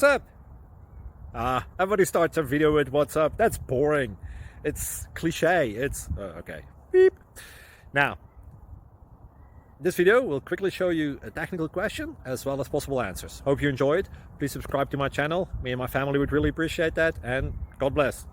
what's up? Everybody starts a video with what's up. That's boring. It's cliche. It's okay. Beep. Now, this video will quickly show you a technical question as well as possible answers. Hope you enjoyed. Please subscribe to my channel. Me and my family would really appreciate that, and God bless.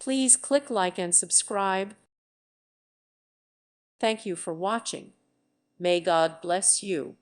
Please click like and subscribe. Thank you for watching. May God bless you.